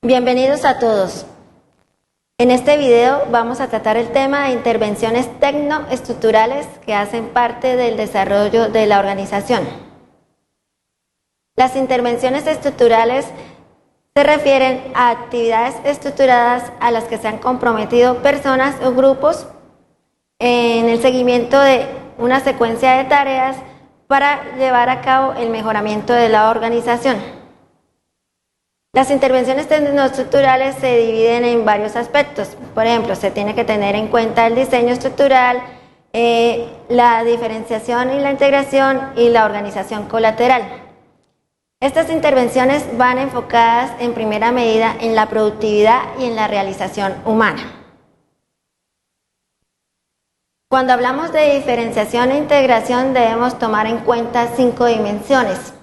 Bienvenidos a todos. En este video vamos a tratar el tema de intervenciones tecnoestructurales que hacen parte del desarrollo de la organización. Las intervenciones estructurales se refieren a actividades estructuradas a las que se han comprometido personas o grupos en el seguimiento de una secuencia de tareas para llevar a cabo el mejoramiento de la organización. Las intervenciones tecnoestructurales se dividen en varios aspectos. Por ejemplo, se tiene que tener en cuenta el diseño estructural, la diferenciación y la integración y la organización colateral. Estas intervenciones van enfocadas en primera medida en la productividad y en la realización humana. Cuando hablamos de diferenciación e integración debemos tomar en cuenta 5 dimensiones.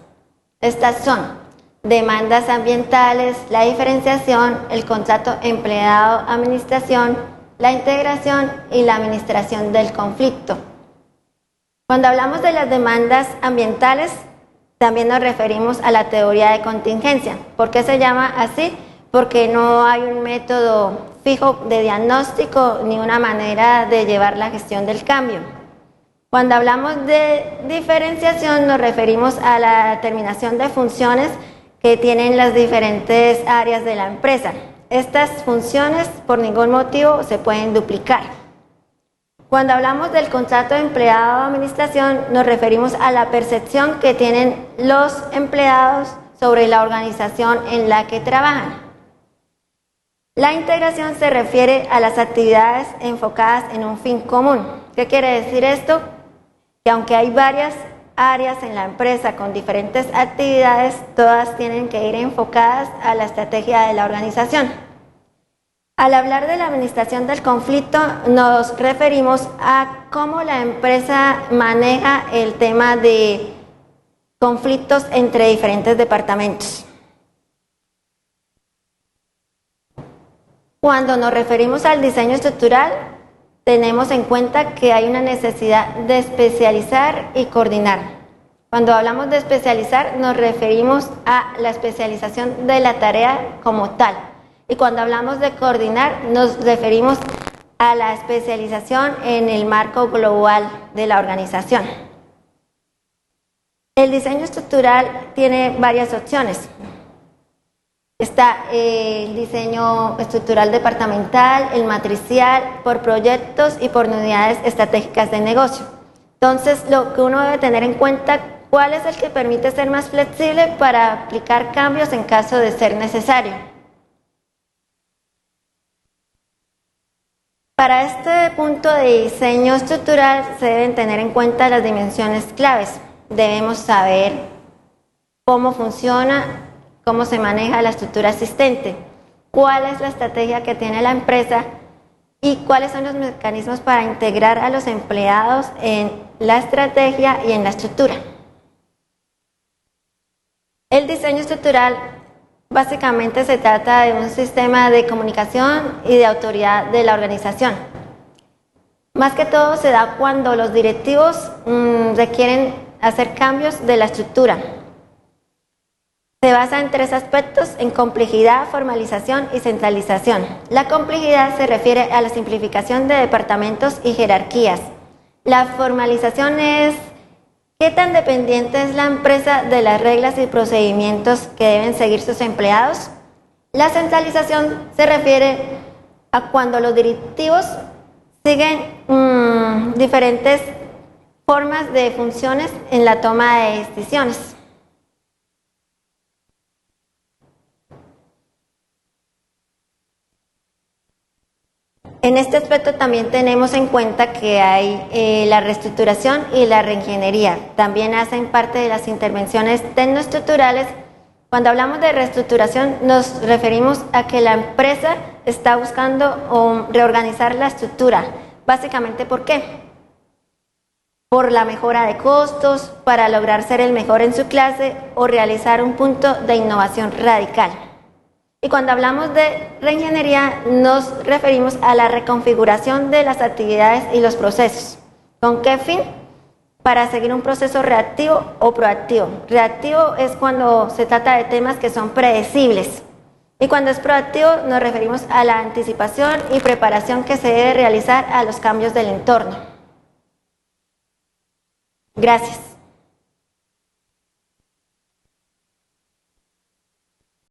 Estas son demandas ambientales, la diferenciación, el contrato empleado-administración, la integración y la administración del conflicto. Cuando hablamos de las demandas ambientales, también nos referimos a la teoría de contingencia. ¿Por qué se llama así? Porque no hay un método fijo de diagnóstico ni una manera de llevar la gestión del cambio. Cuando hablamos de diferenciación nos referimos a la determinación de funciones que tienen las diferentes áreas de la empresa. Estas funciones por ningún motivo se pueden duplicar. Cuando hablamos del contrato de empleado-administración nos referimos a la percepción que tienen los empleados sobre la organización en la que trabajan. La integración se refiere a las actividades enfocadas en un fin común. ¿Qué quiere decir esto? Que aunque hay varias áreas en la empresa con diferentes actividades, todas tienen que ir enfocadas a la estrategia de la organización. Al hablar de la administración del conflicto, nos referimos a cómo la empresa maneja el tema de conflictos entre diferentes departamentos. Cuando nos referimos al diseño estructural, tenemos en cuenta que hay una necesidad de especializar y coordinar. Cuando hablamos de especializar, nos referimos a la especialización de la tarea como tal. Y cuando hablamos de coordinar, nos referimos a la especialización en el marco global de la organización. El diseño estructural tiene varias opciones. Está el diseño estructural departamental, el matricial, por proyectos y por unidades estratégicas de negocio. Entonces, lo que uno debe tener en cuenta, ¿cuál es el que permite ser más flexible para aplicar cambios en caso de ser necesario? Para este punto de diseño estructural se deben tener en cuenta las dimensiones claves. Debemos saber cómo funciona, cómo se maneja la estructura existente, cuál es la estrategia que tiene la empresa y cuáles son los mecanismos para integrar a los empleados en la estrategia y en la estructura. El diseño estructural básicamente se trata de un sistema de comunicación y de autoridad de la organización. Más que todo se da cuando los directivos requieren hacer cambios de la estructura. Se basa en 3 aspectos: en complejidad, formalización y centralización. La complejidad se refiere a la simplificación de departamentos y jerarquías. La formalización es qué tan dependiente es la empresa de las reglas y procedimientos que deben seguir sus empleados. La centralización se refiere a cuando los directivos siguen diferentes formas de funciones en la toma de decisiones. En este aspecto también tenemos en cuenta que hay la reestructuración y la reingeniería. También hacen parte de las intervenciones tecnoestructurales. Cuando hablamos de reestructuración nos referimos a que la empresa está buscando reorganizar la estructura. Básicamente, ¿por qué? Por la mejora de costos, para lograr ser el mejor en su clase o realizar un punto de innovación radical. Y cuando hablamos de reingeniería nos referimos a la reconfiguración de las actividades y los procesos. ¿Con qué fin? Para seguir un proceso reactivo o proactivo. Reactivo es cuando se trata de temas que son predecibles. Y cuando es proactivo nos referimos a la anticipación y preparación que se debe realizar a los cambios del entorno. Gracias.